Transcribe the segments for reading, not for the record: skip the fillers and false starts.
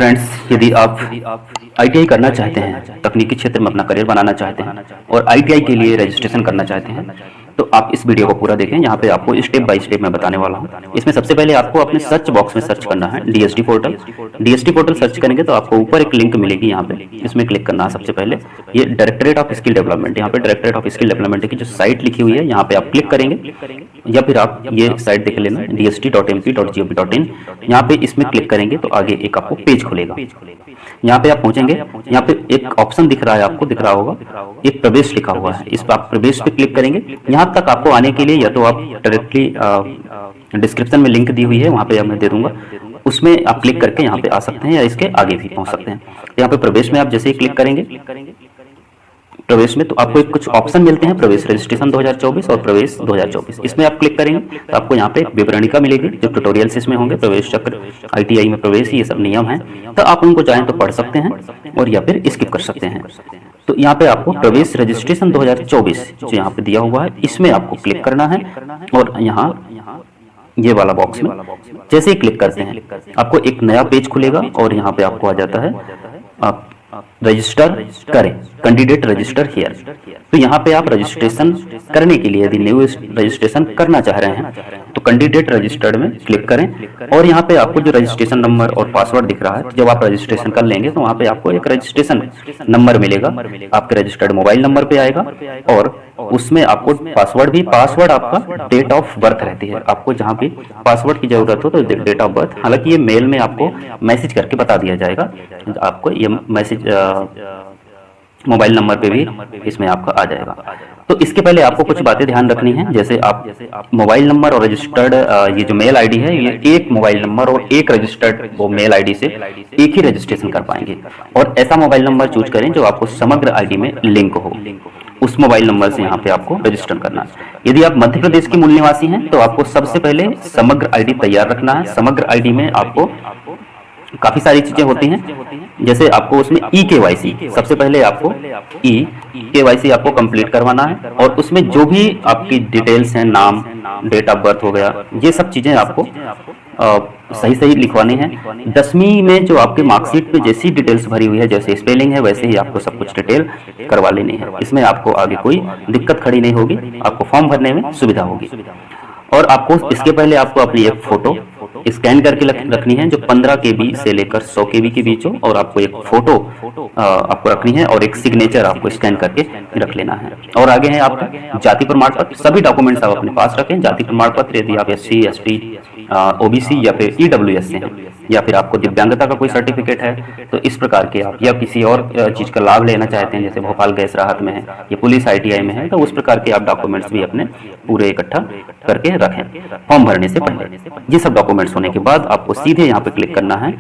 Friends, यदि आप ITI करना चाहते हैं, तकनीकी क्षेत्र में अपना करियर बनाना चाहते हैं और आईटीआई के लिए रजिस्ट्रेशन करना चाहते हैं, तो आप इस वीडियो को पूरा देखें। यहाँ पे आपको स्टेप बाय स्टेप मैं बताने वाला हूँ। इसमें सबसे पहले आपको अपने सर्च बॉक्स में सर्च करना है DSD portal. DSD portal search करेंगे तो आपको ऊपर एक लिंक मिलेगी, यहाँ पे इसमें क्लिक करना है। सबसे पहले ये डायरेक्टरेट ऑफ स्किल डेवलपमेंट, यहाँ पे डायरेक्टरेट ऑफ स्किल डेवलपमेंट की जो साइट लिखी हुई है, यहाँ पे आप क्लिक करेंगे, या फिर आप ये साइट देख लेना dst.mp.gov.in। यहाँ पे इसमें क्लिक करेंगे तो आगे एक आपको पेज खुलेगा। यहाँ पे आप पहुंचेंगे, यहाँ पे एक ऑप्शन दिख रहा है, आपको दिख रहा होगा, एक प्रवेश लिखा हुआ है। इस पर आप प्रवेश पे क्लिक करेंगे। यहाँ तक आपको आने के लिए या तो आप डायरेक्टली डिस्क्रिप्शन में लिंक दी हुई है, वहाँ पे मैं दे दूंगा, उसमें आप क्लिक करके यहाँ पे आ सकते हैं या इसके आगे भी पहुंच सकते हैं। यहाँ पे प्रवेश में आप जैसे ही क्लिक करेंगे, प्रवेश में तो आपको कुछ ऑप्शन मिलते हैं, प्रवेश रजिस्ट्रेशन 2024 और प्रवेश 2024। इसमें आप क्लिक करेंगे तो आपको यहाँ पे एक विवरणिका मिलेगी, जो ट्यूटोरियल्स इसमें होंगे, प्रवेश चक्र, आईटीआई में प्रवेश, ये सब नियम हैं। तो आप उनको चाहें तो पढ़ सकते हैं और या फिर स्किप कर सकते हैं। तो यहाँ पे आपको प्रवेश रजिस्ट्रेशन 2024 जो यहाँ पे दिया हुआ है, इसमें आपको क्लिक करना है और यहाँ ये वाला बॉक्स में जैसे ही क्लिक करते हैं आपको एक नया पेज खुलेगा और यहाँ पे आपको आ जाता है आप रजिस्टर करें, कैंडिडेट रजिस्टर हियर। तो यहाँ पे आप रजिस्ट्रेशन करने के लिए, यदि न्यू रजिस्ट्रेशन करना चाह रहे हैं तो कैंडिडेट रजिस्टर्ड में क्लिक करें और यहाँ पे आपको जो रजिस्ट्रेशन नंबर और पासवर्ड दिख रहा है, जब आप रजिस्ट्रेशन कर लेंगे तो वहाँ पे आपको एक रजिस्ट्रेशन नंबर मिलेगा, आपके रजिस्टर्ड मोबाइल नंबर पे आएगा और उसमें आपको पासवर्ड आपका डेट ऑफ बर्थ रहती है। आपको जहाँ भी पासवर्ड की जरूरत हो तो डेट ऑफ बर्थ, हालांकि ये मेल में आपको मैसेज करके बता दिया जाएगा, आपको ये मैसेज मोबाइल नंबर पे भी इसमें आपका आ जाएगा। तो इसके पहले आपको कुछ बातें ध्यान रखनी है, जैसे आप मोबाइल नंबर और रजिस्टर्ड ये जो मेल आईडी है, ये एक मोबाइल नंबर और एक रजिस्टर्ड वो मेल आईडी से एक ही रजिस्ट्रेशन कर पाएंगे। और ऐसा मोबाइल नंबर चूज करें जो आपको समग्र आईडी में लिंक हो, उस मोबाइल नंबर से यहाँ पे आपको रजिस्टर करना है। यदि आप मध्य प्रदेश के मूल निवासी हैं तो आपको सबसे पहले समग्र आईडी तैयार रखना है। समग्र आईडी में आपको काफी सारी चीजें होती हैं, जैसे आपको उसमें EKYC, सबसे पहले आपको EKYC आपको कंप्लीट करवाना है और उसमें जो भी आपकी डिटेल्स हैं, नाम, डेट ऑफ बर्थ हो गया, ये सब चीजें आपको सही सही लिखवानी है। 10वीं में जो आपके मार्कशीट पे जैसी डिटेल्स भरी हुई है, जैसे स्पेलिंग है, वैसे ही आपको सब कुछ डिटेल करवा लेनी है। इसमें आपको आगे कोई दिक्कत खड़ी नहीं होगी, आपको फॉर्म भरने में सुविधा होगी। और आपको इसके पहले आपको अपनी एक फोटो स्कैन करके रखनी है, जो 15 KB से लेकर 100 KB के बीच हो, और आपको एक फोटो आपको रखनी है और एक सिग्नेचर आपको स्कैन करके रख लेना है। और आगे है आपका जाति प्रमाण पत्र, सभी डॉक्यूमेंट्स आप अपने पास रखें। जाति प्रमाण पत्र यदि आप SC ST OBC या फिर EWS से हैं, या फिर आपको दिव्यांगता का कोई सर्टिफिकेट है, तो इस प्रकार के आप या किसी और चीज़ का लाभ लेना चाहते हैं, जैसे भोपाल गैस राहत में है या पुलिस ITI में है, तो उस प्रकार के आप डॉक्यूमेंट्स भी अपने पूरे इकट्ठा करके रखें फॉर्म भरने से पहले। ये सब डॉक्यूमेंट्स होने के बाद आपको सीधे यहाँ पे क्लिक करना है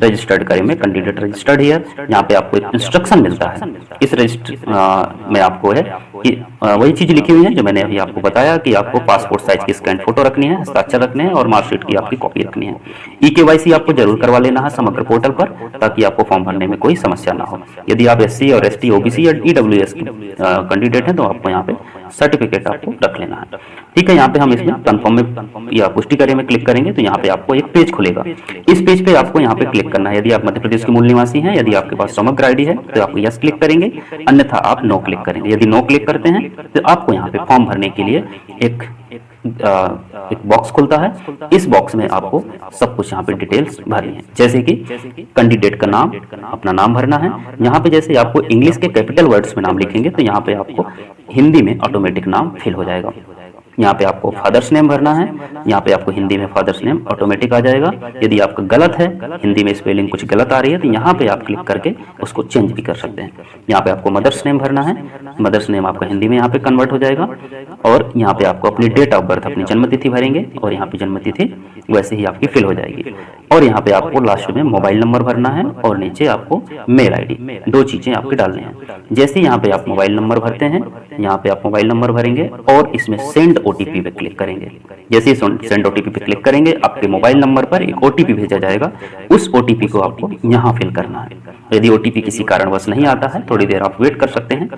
रजिस्टर्ड करें में, कैंडिडेट रजिस्टर्ड हियर। यहाँ पे आपको एक इंस्ट्रक्शन मिलता है, इस रजिस्टर में आपको है कि वही चीज़ लिखी हुई है जो मैंने अभी आपको बताया, कि आपको पासपोर्ट साइज की स्कैन फोटो रखनी है, हस्ताक्षर रखने हैं और मार्कशीट की आपकी कॉपी रखनी है। EKYC आपको जरूर करवा लेना है समग्र पोर्टल पर, ताकि आपको फॉर्म भरने में कोई समस्या ना हो। यदि आप SC और ST OBC या EWS कैंडिडेट हैं तो आपको यहाँ पे सर्टिफिकेट आपको रख लेना है। ठीक है, यहाँ पे हम इसमें कंफर्म में या पुष्टि करें में क्लिक करेंगे तो यहाँ पे आपको एक पेज खुलेगा। इस पेज पे आपको यहाँ पे क्लिक करना है। यदि आप मध्य प्रदेश के मूल निवासी हैं, यदि आपके पास समग्र आईडी है तो आप यस क्लिक करेंगे, अन्यथा आप नो क्लिक करेंगे। यदि नो क्लिक करते हैं तो आपको यहाँ पे फॉर्म भरने के लिए एक बॉक्स खुलता है। इस बॉक्स में आपको सब कुछ यहाँ पे डिटेल्स भरनी है, जैसे कि कैंडिडेट का नाम, अपना नाम भरना है। यहाँ पे जैसे आपको इंग्लिश के कैपिटल वर्ड्स में नाम लिखेंगे तो यहाँ पे आपको हिंदी में ऑटोमेटिक नाम फिल हो जाएगा। यहाँ पे आपको फादर्स नेम भरना है, यहाँ पे आपको हिंदी में फादर्स नेम ऑटोमेटिक आ जाएगा। यदि आपका गलत है, हिंदी में स्पेलिंग कुछ गलत आ रही है, तो यहाँ पे आप क्लिक करके उसको चेंज भी कर सकते हैं। यहाँ पे आपको मदर्स नेम भरना है, मदर्स नेम आपका हिंदी में यहाँ पे कन्वर्ट हो जाएगा। और यहाँ पे आपको अपनी डेट ऑफ बर्थ, अपनी जन्मतिथि भरेंगे और यहाँ पे जन्मतिथि वैसे ही आपकी फिल हो जाएगी। और यहाँ पे आपको लास्ट में मोबाइल नंबर भरना है और नीचे आपको मेल आईडी, दो चीजें आपके डालने हैं। जैसे यहाँ पे आप मोबाइल नंबर भरते हैं, यहाँ पे आप मोबाइल नंबर भरेंगे और इसमें सेंड OTP पे क्लिक करेंगे। जैसे ही सेंड OTP पे क्लिक करेंगे, आपके मोबाइल नंबर पर एक OTP भेजा जाएगा। उस OTP को आपको यहाँ फिल करना है। यदि OTP किसी कारणवश नहीं आता है, थोड़ी देर आप वेट कर सकते हैं,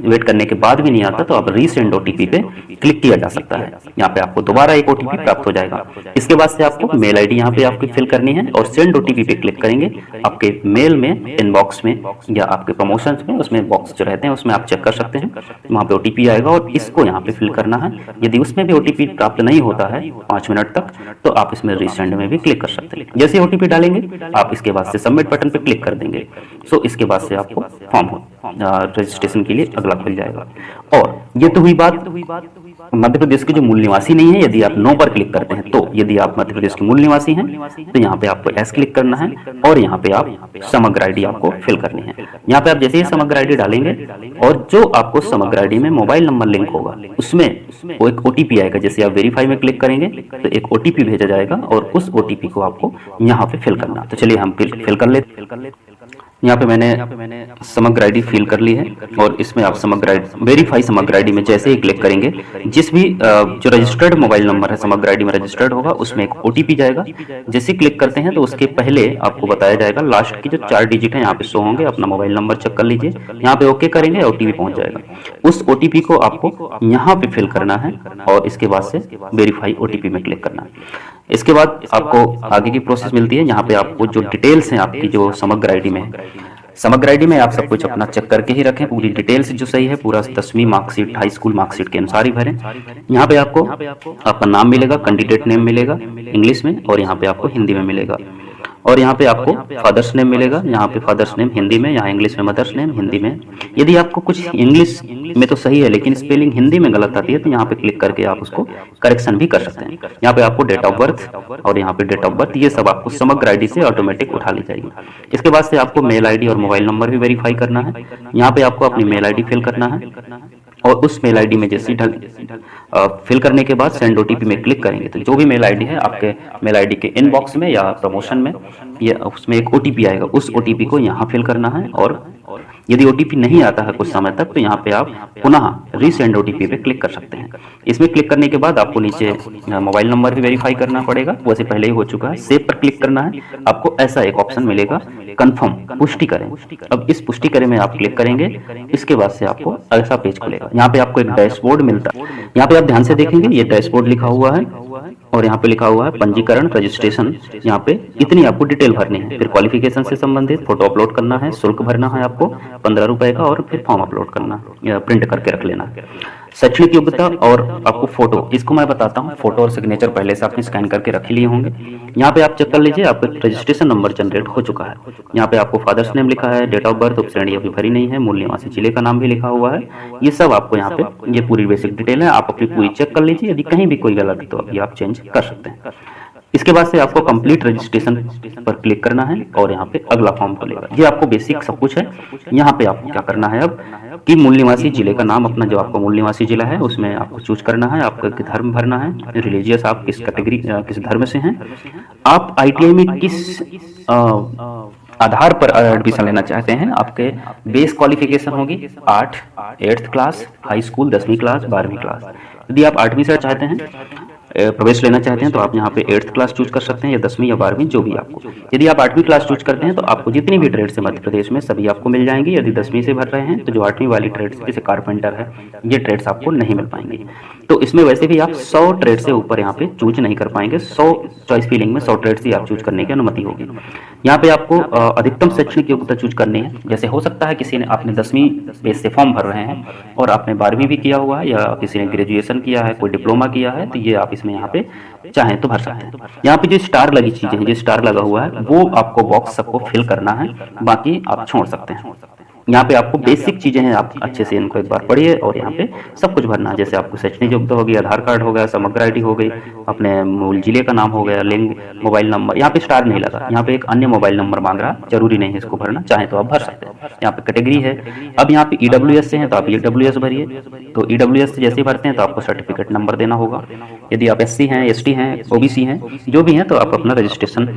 वेट करने के बाद भी नहीं आता तो आप रीसेंड ओटीपी पे क्लिक किया जा सकता है। यहाँ पे आपको दोबारा एक ओटीपी प्राप्त हो जाएगा। इसके बाद से आपको मेल आईडी यहाँ पे आपकी फिल करनी है और सेंड ओटीपी पे क्लिक करेंगे। आपके मेल में, इनबॉक्स में या आपके प्रमोशंस में, उसमें बॉक्स जो रहते हैं उसमें आप चेक कर सकते हैं, वहाँ पे ओटीपी आएगा और इसको यहाँ पे फिल करना है। यदि उसमें भी ओटीपी प्राप्त नहीं होता है 5 मिनट तक तो आप इसमें रीसेंड में भी क्लिक कर सकते हैं। जैसे ओटीपी डालेंगे आप इसके बाद से सबमिट बटन पे क्लिक कर देंगे। सो इसके बाद से आपको फॉर्म रजिस्ट्रेशन के लिए अगला खुल जाएगा। और ये तो हुई बात मध्य प्रदेश के जो मूल निवासी नहीं है, यदि आप नो पर क्लिक करते हैं तो यदि आप मध्य प्रदेश के मूल निवासी हैं तो यहाँ पे आपको एस क्लिक करना है और यहाँ पे आप समग्र आईडी आपको फिल करनी है। यहाँ पे आप जैसे ही समग्र आईडी डालेंगे और जो आपको समग्र आईडी में मोबाइल नंबर लिंक होगा उसमें वो एक ओटीपी आएगा। जैसे आप वेरीफाई में क्लिक करेंगे तो एक ओटीपी भेजा जाएगा और उस ओटीपी को आपको यहाँ पे फिल करना। तो चलिए हम फिल कर लेते। यहाँ पे मैंने समग्र आईडी फिल कर ली है और इसमें आप समग्र आईडी, वेरीफाई समग्र आईडी में जैसे ही क्लिक करेंगे जिस भी जो रजिस्टर्ड मोबाइल नंबर है समग्र आईडी में रजिस्टर्ड होगा उसमें एक ओटीपी जाएगा। जैसे क्लिक करते हैं तो उसके पहले आपको बताया जाएगा लास्ट की जो 4 डिजिट है यहाँ पे शो होंगे। अपना मोबाइल नंबर चेक कर लीजिए, यहाँ पे ओके करेंगे ओटीपी पहुंच जाएगा। उस ओटीपी को आपको यहाँ पे फिल करना है और इसके बाद से वेरीफाई ओटीपी में क्लिक करना है। इसके बाद आपको आगे की प्रोसेस मिलती है। यहाँ पे आपको जो डिटेल्स हैं आपकी जो समग्र आईडी में है, समग्र आईडी में आप सब कुछ अपना चेक करके ही रखें। पूरी डिटेल्स जो सही है पूरा 10वीं मार्कशीट, हाई स्कूल मार्कशीट के अनुसार ही भरें। यहाँ पे आपको आपका नाम मिलेगा, कैंडिडेट नेम मिलेगा इंग्लिश में और यहाँ पे आपको हिंदी में मिलेगा। और यहाँ पे आपको फादर्स नेम मिलेगा, यहाँ पे फादर्स नेम हिंदी में, यहाँ इंग्लिश में मदर्स नेम हिंदी में। यदि आपको कुछ इंग्लिश में तो सही है लेकिन स्पेलिंग हिंदी में गलत आती है तो यहाँ पे क्लिक करके आप उसको करेक्शन भी कर सकते हैं। यहाँ पे आपको डेट ऑफ बर्थ और यहाँ पे डेट ऑफ बर्थ ये सब आपको समग्र आईडी से ऑटोमेटिक उठा ली जाएगी। इसके बाद से आपको मेल आईडी और मोबाइल नंबर भी वेरीफाई करना है। यहाँ पे आपको अपनी मेल आईडी फिल करना है और उस मेल आईडी में जैसे फिल करने के बाद सेंड ओटीपी में क्लिक करेंगे तो जो भी मेल आईडी है आपके मेल आईडी के इनबॉक्स में या प्रमोशन में ये उसमें एक ओटीपी आएगा। उस ओटीपी को यहाँ फिल करना है और यदि ओटीपी नहीं आता है कुछ समय तक तो यहाँ पे आप पुनः रीसेंड ओटीपी पे क्लिक कर सकते हैं। इसमें क्लिक करने के बाद आपको नीचे मोबाइल नंबर भी वेरीफाई करना पड़ेगा, वैसे पहले ही हो चुका है। सेव पर क्लिक करना है, आपको ऐसा एक ऑप्शन मिलेगा कंफर्म, पुष्टि करें। अब इस पुष्टि करें में आप क्लिक करेंगे, इसके बाद से आपको ऐसा पेज खुलेगा। यहाँ पे आपको एक डैशबोर्ड मिलता है। यहाँ पे आप ध्यान से देखेंगे ये डैशबोर्ड लिखा हुआ है और यहाँ पे लिखा हुआ है पंजीकरण रजिस्ट्रेशन। यहाँ पे इतनी आपको डिटेल भरनी है, फिर क्वालिफिकेशन से संबंधित फोटो अपलोड करना है, शुल्क भरना है आपको 15 रुपए का और फिर फॉर्म अपलोड करना या प्रिंट करके रख लेना। शैक्षणिक योग्यता और आपको फोटो, इसको मैं बताता हूँ। फोटो और सिग्नेचर पहले से आपने स्कैन करके रख लिए होंगे। यहाँ पे आप चेक कर लीजिए आपका रजिस्ट्रेशन नंबर जनरेट हो चुका है। यहाँ पे आपको फादर्स नेम लिखा है, डेट ऑफ बर्थ, उपश्रेणी अभी भरी नहीं है, मूल निवासी जिले का नाम भी लिखा हुआ है। ये सब आपको यहाँ पे ये पूरी बेसिक डिटेल है, आप अपनी पूरी चेक कर लीजिए। यदि कहीं भी कोई गलत है तो अभी आप चेंज कर सकते हैं। इसके बाद से आपको कंप्लीट रजिस्ट्रेशन पर क्लिक करना है और यहाँ पे अगला फॉर्म खुलेगा। ये आपको बेसिक सब कुछ है। यहाँ पे आपको क्या करना है अब कि मूल निवासी जिले का नाम अपना जो आपका मूल निवासी जिला है उसमें आपको चूज करना है, आपका धर्म भरना है, रिलीजियस आप किस कैटेगरी किस धर्म से हैं, आप आईटीआई में किस आधार पर एडमिशन लेना चाहते हैं। आपके बेस क्वालिफिकेशन होगी 8th क्लास, हाई स्कूल 10वीं क्लास, 12वीं क्लास। यदि आप 8वीं से चाहते हैं प्रवेश लेना चाहते हैं तो आप यहाँ पे 8th क्लास चूज कर सकते हैं या 10वीं या 12वीं जो भी आपको। यदि आप 8वीं क्लास चूज करते हैं तो आपको जितनी भी ट्रेड्स है मध्य प्रदेश में सभी आपको मिल जाएंगी। यदि 10वीं से भर रहे हैं तो जो 8वीं वाली ट्रेड्स जैसे कारपेंटर है ये ट्रेड्स आपको नहीं मिल पाएंगे। तो इसमें वैसे भी आप 100 ट्रेड से ऊपर यहाँ पे चूज नहीं कर पाएंगे। 100 चॉइस फीलिंग में 100 ट्रेड्स ही आप चूज करने की अनुमति होगी। यहाँ पे आपको अधिकतम शैक्षणिक योग्यता चूज करनी है। जैसे हो सकता है किसी ने आपने 10वीं बेस से फॉर्म भर रहे हैं और आपने 12वीं भी किया हुआ है या किसी ने ग्रेजुएशन किया है, कोई डिप्लोमा किया है, तो ये आप इसमें यहाँ पे चाहें तो भर सकते हैं। यहाँ पे जो स्टार लगी चीजें हैं, जो स्टार लगा हुआ है वो आपको बॉक्स सबको फिल करना है, बाकी आप छोड़ सकते हैं। यहाँ पे आपको बेसिक चीजें हैं, आप अच्छे से इनको एक बार पढ़िए और यहाँ पे सब कुछ भरना है। जैसे आपको शैक्षणिक योग्यता होगी, आधार कार्ड हो गया, समग्र आईडी हो गई, अपने मूल जिले का नाम हो गया, लिंग, मोबाइल नंबर। यहाँ पे स्टार नहीं लगा, यहाँ पे एक अन्य मोबाइल नंबर मांग रहा, जरूरी नहीं है इसको भरना, चाहे तो आप भर सकते हैं। यहाँ पे कैटेगरी है। अब यहाँ पे ईडब्ल्यूएस से है तो आप ईडब्ल्यूएस भरिए। तो ईडब्ल्यूएस से जैसे भरते हैं तो आपको सर्टिफिकेट नंबर देना होगा। यदि आप एससी हैं, एसटी हैं, ओबीसी हैं, जो भी हैं तो आप अपना रजिस्ट्रेशन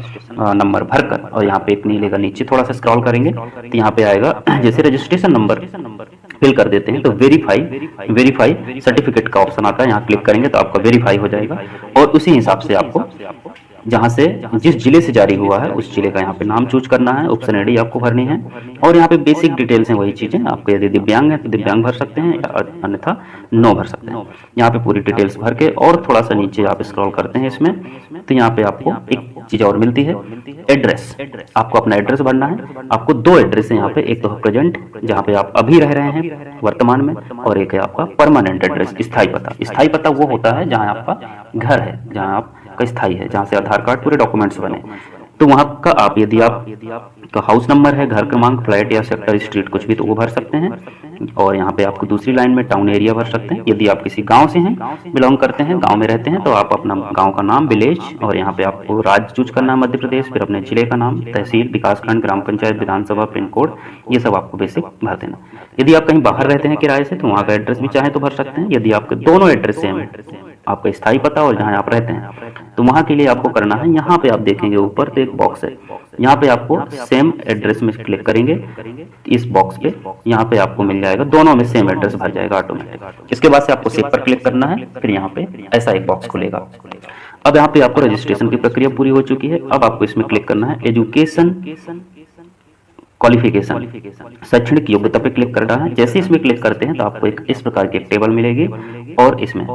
नंबर भरकर और यहाँ पे एक नहीं लेगा, नीचे थोड़ा सा स्क्रॉल करेंगे तो यहाँ पे आएगा जैसे रजिस्ट्रेशन नंबर फिल कर देते हैं तो वेरीफाई सर्टिफिकेट का ऑप्शन आता है। यहाँ क्लिक करेंगे तो आपका वेरीफाई हो जाएगा और उसी हिसाब से आपको जहाँ से जिस जिले से जारी हुआ है उस जिले का यहाँ पे नाम चूज करना है, ऑप्शन आईडी आपको भरनी है। और यहाँ पे बेसिक डिटेल्स हैं वही चीज़ें, आपको यदि दिव्यांग है तो दिव्यांग भर सकते हैं, या अन्यथा नो भर सकते हैं। यहाँ पे पूरी डिटेल्स भर के और थोड़ा सा नीचे आप स्क्रॉल करते हैं इसमें, तो यहाँ पे आपको एक चीज़ और मिलती है, एड्रेस। आपको अपना एड्रेस भरना है। आपको दो एड्रेस है यहाँ पे, एक तो प्रेजेंट जहाँ पे आप अभी रह रहे हैं वर्तमान में, और एक है आपका परमानेंट एड्रेस, स्थायी पता। स्थायी पता वो होता है जहाँ आपका घर है, जहाँ आपका स्थायी है, जहाँ से आधार कार्ड पूरे डॉक्यूमेंट्स बने, तो वहाँ का आप यदि आप का हाउस नंबर है, घर क्रमांक, फ्लैट या सेक्टर, स्ट्रीट कुछ भी, तो वो भर सकते हैं। और यहाँ पे आपको दूसरी लाइन में टाउन एरिया भर सकते हैं। यदि आप किसी गांव से हैं, बिलोंग करते हैं, गांव में रहते हैं, तो आप अपना गांव का नाम, विलेज, और यहाँ पे आपको राज्य चूज करना है मध्य प्रदेश, फिर अपने जिले का नाम, तहसील, विकासखंड, ग्राम पंचायत, विधानसभा, पिन कोड, ये सब आपको बेसिक भर देना। यदि आप कहीं बाहर रहते हैं किराए से, तो वहाँ का एड्रेस भी चाहे तो भर सकते हैं। यदि आपके दोनों एड्रेस सेम है, आपका स्थायी पता और जहाँ आप रहते हैं, तो वहाँ के लिए आपको करना है, यहाँ पे आप देखेंगे ऊपर तो एक बॉक्स है, यहाँ पे आपको सेम एड्रेस में क्लिक करेंगे, इस बॉक्स पे यहाँ पे आपको मिल जाएगा, दोनों में सेम एड्रेस भर जाएगा ऑटोमेटिक। इसके बाद से आपको सेव पर क्लिक करना है, फिर यहाँ पे ऐसा एक बॉक्स खुलेगा। अब यहाँ पे आपको रजिस्ट्रेशन की प्रक्रिया पूरी हो चुकी है। अब आपको इसमें क्लिक करना है, एजुकेशन क्वालिफिकेशन, शैक्षणिक योग्यता पे क्लिक करना है। जैसे इसमें क्लिक करते हैं तो आपको एक इस प्रकार की एक टेबल मिलेगी, और इसमें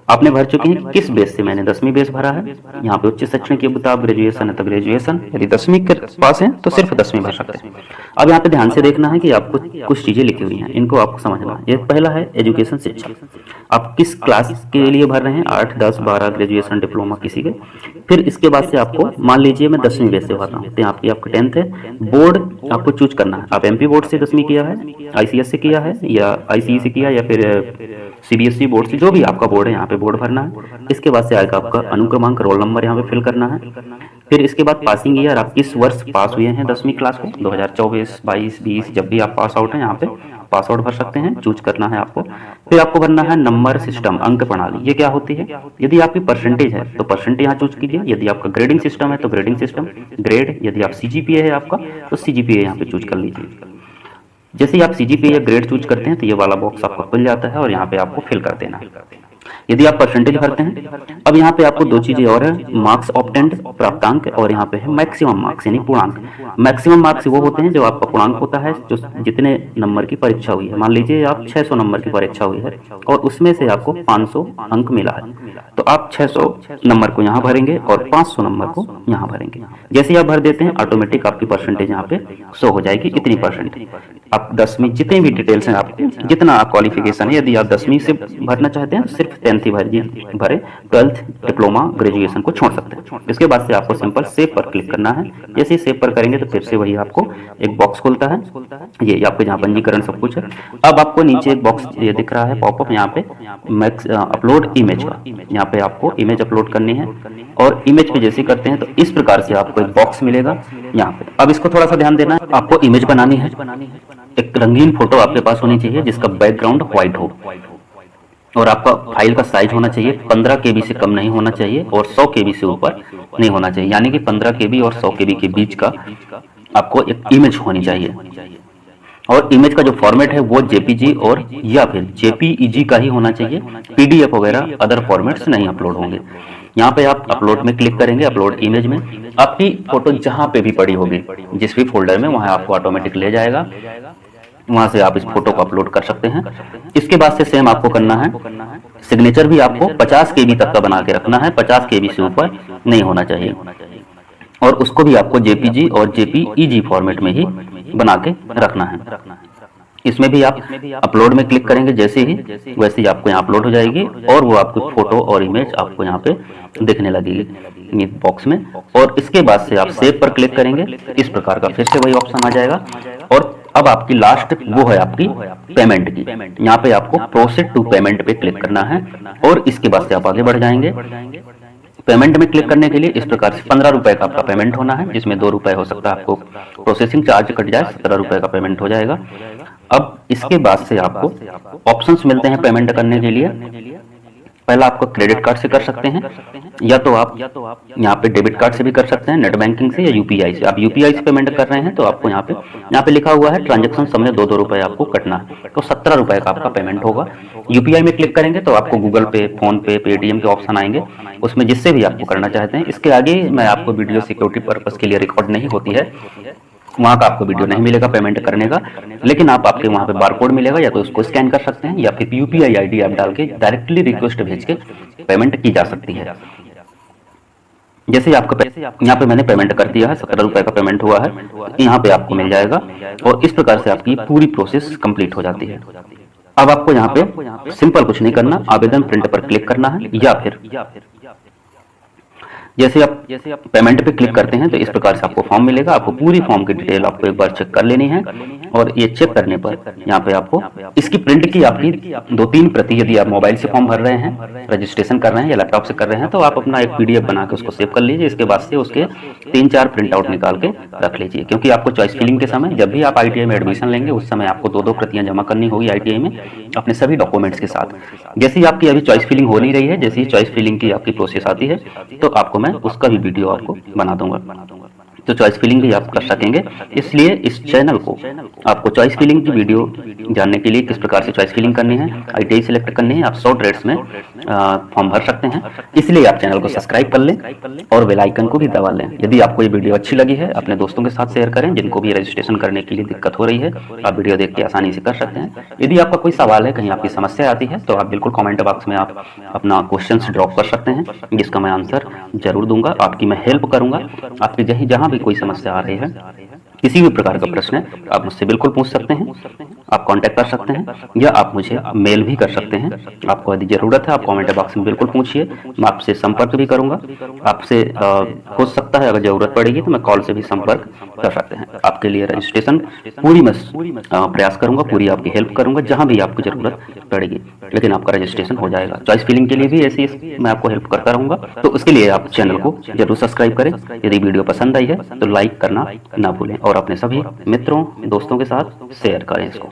आपने भर चुके हैं किस बेस से, मैंने 10वीं बेस भरा है। यहाँ पे उच्च शैक्षणिक योग्यता ग्रेजुएशन है तो ग्रेजुएशन, यदि 10वीं के पास है तो सिर्फ 10वीं भर सकते हैं। अब यहाँ पे ध्यान से देखना है कि आपको कुछ चीजें लिखी हुई हैं, इनको आपको समझना है। ये पहला है एजुकेशन, शिक्षा, आप किस क्लास के लिए भर रहे हैं, 8, 10, 12, ग्रेजुएशन, डिप्लोमा किसी के। फिर इसके बाद से आपको मान लीजिए मैं 10वीं बेस से भर रहा हूँ, तो आपकी 10th है। बोर्ड आपको चूज करना है, आप MP बोर्ड से 10वीं किया है, ICS से किया है, या ICE से किया, या फिर CBSE बोर्ड से, जो भी आपका बोर्ड है यहाँ पे बोर्ड भरना है। इसके बाद से आएगा आपका अनुक्रमांक, रोल नंबर यहाँ पे फिल करना है। फिर इसके बाद पासिंग ईयर, आप किस वर्ष पास हुए हैं 10वीं क्लास में, 2024, 22, 20, जब भी आप पास आउट हैं यहाँ पे पास आउट भर सकते हैं, चूज करना है आपको। फिर आपको भरना है नंबर सिस्टम, अंक प्रणाली, ये क्या होती है। यदि आपकी परसेंटेज है तो परसेंट यहाँ चूज कीजिए, यदि आपका ग्रेडिंग सिस्टम है तो ग्रेडिंग सिस्टम, ग्रेड, यदि आप CGPA है आपका तो CGPA यहाँ पे चूज कर लीजिए। जैसे ही आप CGPA या ग्रेड चूज करते हैं तो ये वाला बॉक्स आपका खुल जाता है, और यहाँ पे आपको फिल कर देना है। यदि आप परसेंटेज भरते हैं, अब यहाँ पे आपको दो चीजें और है, मार्क्स ऑब्टेंड, प्राप्तांक, और यहाँ पे है मैक्सिमम मार्क्स यानी पूर्णांक। मैक्सिमम मार्क्स वो होते हैं जो आपका पूर्णांक होता है, जो जितने नंबर की परीक्षा हुई है। मान लीजिए आप 600 नंबर की परीक्षा हुई है और उसमें से आपको 500 अंक मिला है, तो आप 600 नंबर को यहाँ भरेंगे और 500 नंबर को यहाँ भरेंगे। जैसे ही आप भर देते हैं ऑटोमेटिक आपकी परसेंटेज यहाँ पे शो हो जाएगी, इतनी परसेंट। आप 10वीं जितने भी डिटेल्स हैं आपको, जितना क्वालिफिकेशन है, यदि आप 10वीं से भरना चाहते हैं सिर्फ 10th ही भरे, 12th, डिप्लोमा, ग्रेजुएशन को छोड़ सकते हैं। इसके बाद से आपको सिंपल सेव पर क्लिक करना है। जैसे ही सेव पर करेंगे तो फिर से वही आपको एक बॉक्स खुलता है, ये आपको जहाँ पंजीकरण सब कुछ है। अब आपको नीचे एक बॉक्स ये दिख रहा है पॉपअप, यहाँ पे अपलोड इमेज का, यहाँ पे आपको इमेज अपलोड करनी है। और इमेज पे जैसे करते हैं तो इस प्रकार से आपको एक बॉक्स मिलेगा यहाँ पे। अब इसको थोड़ा सा ध्यान देना है, आपको इमेज बनानी है, एक रंगीन फोटो आपके पास होनी चाहिए जिसका बैकग्राउंड व्हाइट हो, और आपका फाइल का साइज होना चाहिए 15 KB से कम नहीं होना चाहिए, और 100 KB से ऊपर नहीं होना चाहिए। यानी कि 15 KB और 100 KB के बीच का आपको एक इमेज होनी चाहिए। और इमेज का जो फॉर्मेट है वो JPG और या फिर JPEG का ही होना चाहिए, PDF वगैरह अदर फॉर्मेट्स नहीं अपलोड होंगे। यहाँ पे आप अपलोड में क्लिक करेंगे, अपलोड इमेज में आपकी फोटो जहाँ पे भी पड़ी होगी, जिस भी फोल्डर में, वहाँ आपको ऑटोमेटिक ले जाएगा, वहां से आप इस फोटो को अपलोड कर सकते हैं। इसके बाद से सेम आपको करना है, सिग्नेचर भी आपको 50 KB तक का बना के रखना है, 50 KB से ऊपर नहीं होना चाहिए, और उसको भी आपको JPG और JPEG फॉर्मेट में ही बना के रखना है। इसमें भी आप अपलोड में क्लिक करेंगे जैसे ही, वैसे ही आपको यहाँ अपलोड हो जाएगी, और वो आपको फोटो और इमेज आपको यहाँ पे दिखने लगेगी बॉक्स में। और इसके बाद से आप सेव पर क्लिक करेंगे, इस प्रकार का फिर से वही ऑप्शन आ जाएगा। और अब आपकी लास्ट वो है आपकी पेमेंट की, यहाँ पे आपको प्रोसीड टू पेमेंट पे क्लिक करना है, और इसके बाद से आप आगे बढ़ जाएंगे। पेमेंट में क्लिक करने के लिए इस प्रकार से 15 रुपए का आपका पेमेंट होना है, जिसमें 2 रुपए हो सकता है आपको प्रोसेसिंग चार्ज कट जाए, 17 रुपए का पेमेंट हो जाएगा। अब इसके बाद से आपको ऑप्शंस मिलते हैं पेमेंट करने के लिए। पहला आपको क्रेडिट कार्ड से कर सकते हैं, या तो आप यहाँ पे डेबिट कार्ड से भी कर सकते हैं, नेट बैंकिंग से या यूपीआई से। आप यूपीआई से पेमेंट कर रहे हैं तो आपको यहाँ पे लिखा हुआ है ट्रांजैक्शन समय 2-2 रुपये आपको कटना है, तो 17 रुपये का आपका पेमेंट होगा। यूपीआई में क्लिक करेंगे तो आपको गूगल पे, फोन पे, पेटीएम के ऑप्शन आएंगे, उसमें जिससे भी आपको करना चाहते हैं। इसके आगे मैं आपको वीडियो सिक्योरिटी पर्पज़ के लिए रिकॉर्ड नहीं होती है, वहाँ का आपको वीडियो नहीं मिलेगा पेमेंट करने का, लेकिन आपके वहाँ पे बारकोड मिलेगा, या तो उसको स्कैन कर सकते हैं या फिर यूपीआई आईडी आप डाल के डायरेक्टली रिक्वेस्ट भेज के पेमेंट की जा सकती है। जैसे आपका यहाँ पे मैंने पेमेंट कर दिया है, 17 रुपये का पेमेंट हुआ है, यहाँ पे आपको मिल जाएगा और इस प्रकार से आपकी पूरी प्रोसेस कंप्लीट हो जाती है। अब आपको यहाँ पे सिंपल कुछ नहीं करना, आवेदन प्रिंट पर क्लिक करना है, या फिर जैसे आप पेमेंट पे क्लिक करते हैं तो इस प्रकार से आपको फॉर्म मिलेगा। आपको पूरी फॉर्म की डिटेल आपको एक बार चेक कर लेनी है, और ये चेक करने पर यहाँ पे आपको इसकी प्रिंट की आपकी 2-3 प्रति, यदि आप मोबाइल से फॉर्म भर रहे हैं, रजिस्ट्रेशन कर रहे हैं या लैपटॉप से कर रहे हैं, तो आप अपना एक पीडीएफ बना के उसको सेव कर लीजिए। इसके बाद से उसके 3-4 प्रिंट आउट निकाल के रख लीजिए, क्योंकि आपको चॉइस फिलिंग के समय, जब भी आप आईटीआई में एडमिशन लेंगे उस समय आपको 2-2 प्रतियां जमा करनी होगी आईटीआई में अपने सभी डॉक्यूमेंट्स के साथ। जैसे ही आपकी अभी चॉइस फिलिंग हो नहीं रही है, जैसे ही चॉइस फिलिंग की आपकी प्रोसेस आती है तो आपको मैं उसका भी वीडियो आपको बना दूंगा, तो चॉइस फिलिंग भी आप कर सकेंगे। इसलिए इस चैनल को आपको चॉइस फिलिंग की वीडियो जानने के लिए, किस प्रकार से चॉइस फिलिंग करनी है, आईटीआई सिलेक्ट करनी है, आप शॉर्ट रेट्स में फॉर्म भर सकते हैं, इसलिए आप चैनल को सब्सक्राइब कर लें और बेल आइकन को भी दबा लें। यदि आपको ये वीडियो अच्छी लगी है, अपने दोस्तों के साथ शेयर करें जिनको भी रजिस्ट्रेशन करने के लिए दिक्कत हो रही है, आप वीडियो देख के आसानी से कर सकते हैं। यदि आपका कोई सवाल है, कहीं आपकी समस्या आती है, तो आप बिल्कुल कॉमेंट बॉक्स में आप अपना क्वेश्चन ड्रॉप कर सकते हैं, जिसका मैं आंसर जरूर दूंगा, आपकी मैं हेल्प करूंगा। आपकी जहाँ भी कोई समस्या आ रही है, किसी भी प्रकार का प्रश्न है, आप मुझसे बिल्कुल पूछ सकते हैं, आप कांटेक्ट कर सकते हैं, या आप मुझे मेल भी कर सकते हैं। आपको यदि ज़रूरत है आप कमेंट बॉक्स में बिल्कुल पूछिए, मैं आपसे संपर्क भी करूंगा। आपसे हो सकता है अगर ज़रूरत पड़ेगी तो मैं कॉल से भी संपर्क कर सकते हैं। आपके लिए रजिस्ट्रेशन पूरी मैं प्रयास करूंगा, पूरी आपकी हेल्प करूंगा, जहाँ भी आपको ज़रूरत पड़ेगी, लेकिन आपका रजिस्ट्रेशन हो जाएगा। चॉइस फिलिंग के लिए भी ऐसी मैं आपको हेल्प करता रहूँगा, तो उसके लिए आप चैनल को जरूर सब्सक्राइब करें। यदि वीडियो पसंद आई है तो लाइक करना ना भूलें, और अपने सभी मित्रों, दोस्तों के साथ शेयर करें इसको।